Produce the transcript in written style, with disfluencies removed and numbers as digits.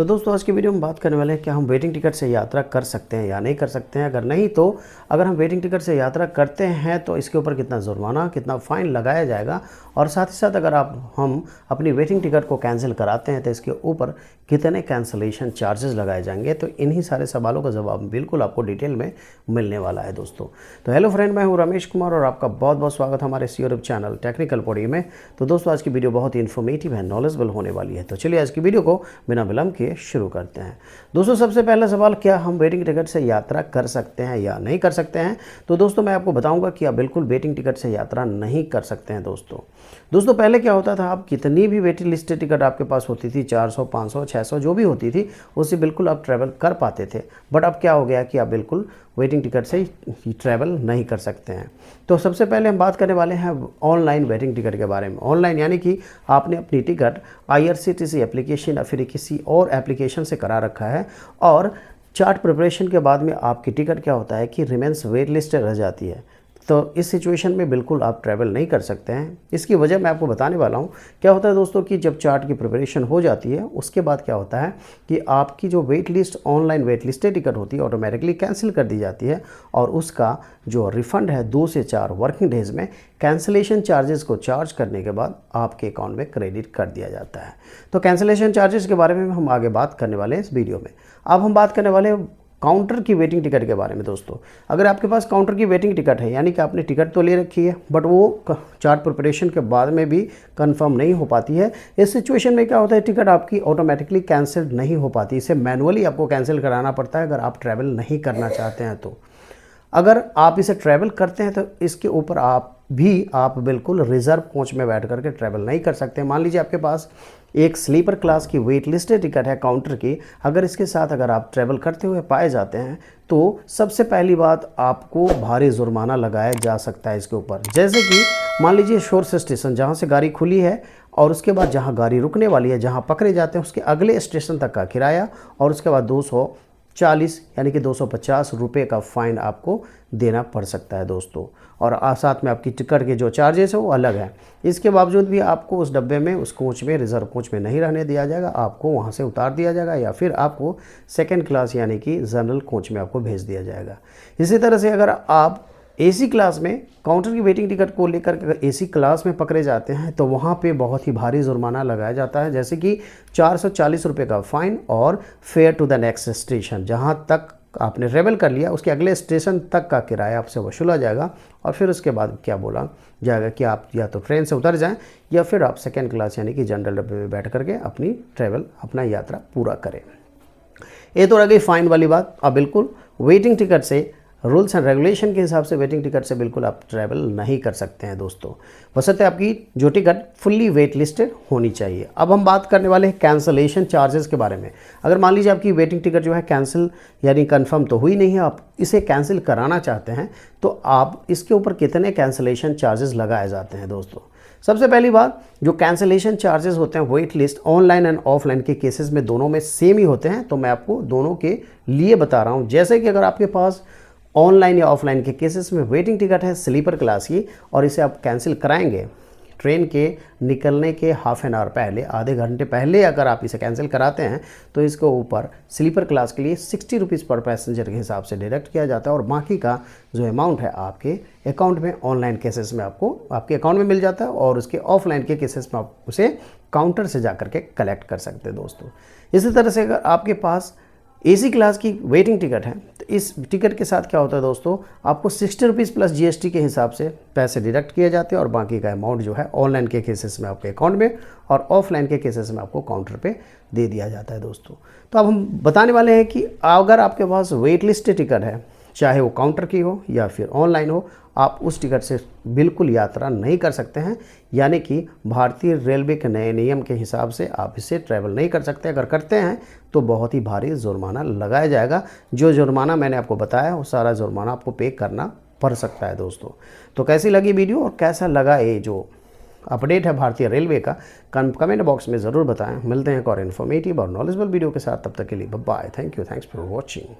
तो दोस्तों आज की वीडियो में बात करने वाले हैं क्या हम वेटिंग टिकट से यात्रा कर सकते हैं या नहीं कर सकते हैं। अगर नहीं तो अगर हम वेटिंग टिकट से यात्रा करते हैं तो इसके ऊपर कितना जुर्माना कितना फ़ाइन लगाया जाएगा, और साथ ही साथ अगर हम अपनी वेटिंग टिकट को कैंसिल कराते हैं तो इसके ऊपर कितने कैंसिलेशन चार्जेस लगाए जाएंगे। तो इन्हीं सारे सवालों का जवाब बिल्कुल आपको डिटेल में मिलने वाला है दोस्तों। तो हेलो फ्रेंड, मैं हूं रमेश कुमार और आपका बहुत बहुत स्वागत हमारे इस यूट्यूब चैनल टेक्निकल पॉडी में। तो दोस्तों आज की वीडियो बहुत ही इन्फॉर्मेटिव है, नॉलेजेबल होने वाली है। तो चलिए आज की वीडियो को बिना विलंब के शुरू करते हैं। दोस्तों सबसे पहला सवाल, क्या हम वेटिंग टिकट से यात्रा कर सकते हैं या नहीं कर सकते हैं। तो दोस्तों मैं आपको बताऊंगा कि आप बिल्कुल वेटिंग टिकट से यात्रा नहीं कर सकते हैं। दोस्तों पहले क्या होता था, आप कितनी भी वेटिंग लिस्ट टिकट आपके पास होती थी, 400 500 600 जो भी होती थी, उससे बिल्कुल आप ट्रैवल कर पाते थे। बट अब क्या हो गया कि आप बिल्कुल वेटिंग टिकट से ही ट्रैवल नहीं कर सकते हैं। तो सबसे पहले हम बात करने वाले हैं ऑनलाइन वेटिंग टिकट के बारे में। ऑनलाइन यानी कि आपने अपनी टिकट IRCTC एप्लीकेशन या फिर किसी और एप्लीकेशन से करा रखा है, और चार्ट प्रिपरेशन के बाद में आपकी टिकट क्या होता है कि रिमेंस वेट लिस्ट रह जाती है। तो इस सिचुएशन में बिल्कुल आप ट्रैवल नहीं कर सकते हैं। इसकी वजह मैं आपको बताने वाला हूँ। क्या होता है दोस्तों कि जब चार्ट की प्रिपरेशन हो जाती है उसके बाद क्या होता है कि आपकी जो wait list online wait list ticket होती है ऑटोमेटिकली कैंसिल कर दी जाती है, और उसका जो रिफ़ंड है 2 से 4 वर्किंग डेज़ में कैंसिलेशन चार्जेस को चार्ज करने के बाद आपके अकाउंट में क्रेडिट कर दिया जाता है। तो कैंसिलेशन चार्जेस के बारे में हम आगे बात करने वाले हैं इस वीडियो में। अब हम बात करने वाले हैं काउंटर की वेटिंग टिकट के बारे में। दोस्तों अगर आपके पास काउंटर की वेटिंग टिकट है, यानी कि आपने टिकट तो ले रखी है बट वो चार्ट प्रिपरेशन के बाद में भी कंफर्म नहीं हो पाती है, इस सिचुएशन में क्या होता है, टिकट आपकी ऑटोमेटिकली कैंसिल नहीं हो पाती। इसे मैनुअली आपको कैंसिल कराना पड़ता है अगर आप ट्रैवल नहीं करना चाहते हैं। तो अगर आप इसे ट्रैवल करते हैं तो इसके ऊपर आप बिल्कुल रिजर्व कोच में बैठ करके ट्रैवल नहीं कर सकते। मान लीजिए आपके पास एक स्लीपर क्लास की वेट लिस्ट टिकट है काउंटर की, अगर इसके साथ अगर आप ट्रैवल करते हुए पाए जाते हैं तो सबसे पहली बात आपको भारी जुर्माना लगाया जा सकता है इसके ऊपर। जैसे कि मान लीजिए सोर्स स्टेशन जहाँ से गाड़ी खुली है और उसके बाद जहाँ गाड़ी रुकने वाली है, जहाँ पकड़े जाते हैं उसके अगले स्टेशन तक का किराया, और उसके बाद 240 यानी कि 250 रुपये का फ़ाइन आपको देना पड़ सकता है दोस्तों। और साथ में आपकी टिकट के जो चार्जेस है वो अलग है। इसके बावजूद भी आपको उस डब्बे में, उस कोच में, रिज़र्व कोच में नहीं रहने दिया जाएगा, आपको वहाँ से उतार दिया जाएगा या फिर आपको सेकंड क्लास यानी कि जनरल कोच में आपको भेज दिया जाएगा। इसी तरह से अगर आप AC क्लास में काउंटर की वेटिंग टिकट को लेकर अगर AC क्लास में पकड़े जाते हैं तो वहाँ पे बहुत ही भारी जुर्माना लगाया जाता है, जैसे कि 440 रुपये का फ़ाइन और fare to the next station. जहाँ तक आपने ट्रेवल कर लिया उसके अगले स्टेशन तक का किराया आपसे वसूला जाएगा, और फिर उसके बाद क्या बोला जाएगा कि आप या तो ट्रेन से उतर जाएं या फिर आप सेकेंड क्लास यानी कि जनरल डब्बे में बैठ करके अपना यात्रा पूरा करें। ये तो रह गई फ़ाइन वाली बात। अब बिल्कुल वेटिंग टिकट से रूल्स एंड रेगुलेशन के हिसाब से वेटिंग टिकट से बिल्कुल आप ट्रैवल नहीं कर सकते हैं दोस्तों, बशर्ते आपकी जो टिकट फुल्ली वेट लिस्टेड होनी चाहिए। अब हम बात करने वाले हैं कैंसलेशन चार्जेस के बारे में। अगर मान लीजिए आपकी वेटिंग टिकट जो है कैंसिल यानी कंफर्म तो हुई नहीं है, आप इसे कैंसिल कराना चाहते हैं, तो आप इसके ऊपर कितने कैंसलेशन चार्जेस लगाए जाते हैं दोस्तों। सबसे पहली बात, जो कैंसिलेशन चार्जेस होते हैं wait list online and offline के केसेस में दोनों में सेम ही होते हैं। तो मैं आपको दोनों के लिए बता रहा हूँ। जैसे कि अगर आपके पास ऑनलाइन या ऑफलाइन के केसेस में वेटिंग टिकट है स्लीपर क्लास की, और इसे आप कैंसिल कराएंगे ट्रेन के निकलने के हाफ एन आवर पहले, आधे घंटे पहले अगर आप इसे कैंसिल कराते हैं तो इसके ऊपर स्लीपर क्लास के लिए 60 रुपीज़ पर पैसेंजर के हिसाब से डिडक्ट किया जाता है, और बाकी का जो अमाउंट है आपके अकाउंट में ऑनलाइन केसेस में आपको आपके अकाउंट में मिल जाता है, और उसके ऑफलाइन के केसेस में आप उसे काउंटर से जा करके कलेक्ट कर सकते हैं दोस्तों। इसी तरह से अगर आपके पास AC क्लास की वेटिंग टिकट है तो इस टिकट के साथ क्या होता है दोस्तों, आपको 60 रुपीज़ प्लस GST के हिसाब से पैसे डिडक्ट किए जाते हैं, और बाकी का अमाउंट जो है ऑनलाइन के केसेस में आपके अकाउंट में और ऑफलाइन के केसेस में आपको काउंटर पे दे दिया जाता है दोस्तों। तो अब हम बताने वाले हैं कि अगर आपके पास वेट लिस्ट टिकट है, चाहे वो काउंटर की हो या फिर ऑनलाइन हो, आप उस टिकट से बिल्कुल यात्रा नहीं कर सकते हैं। यानी कि भारतीय रेलवे के नए नियम के हिसाब से आप इसे ट्रैवल नहीं कर सकते। अगर करते हैं तो बहुत ही भारी जुर्माना लगाया जाएगा। जो जुर्माना मैंने आपको बताया वो सारा जुर्माना आपको पे करना पड़ सकता है दोस्तों। तो कैसी लगी वीडियो और कैसा लगा ये जो अपडेट है भारतीय रेलवे का, कमेंट बॉक्स में ज़रूर बताएं। मिलते हैं एक और इन्फॉर्मेटिव और नॉलेजेबल वीडियो के साथ, तब तक के लिए bye. Thank you, thanks for watching.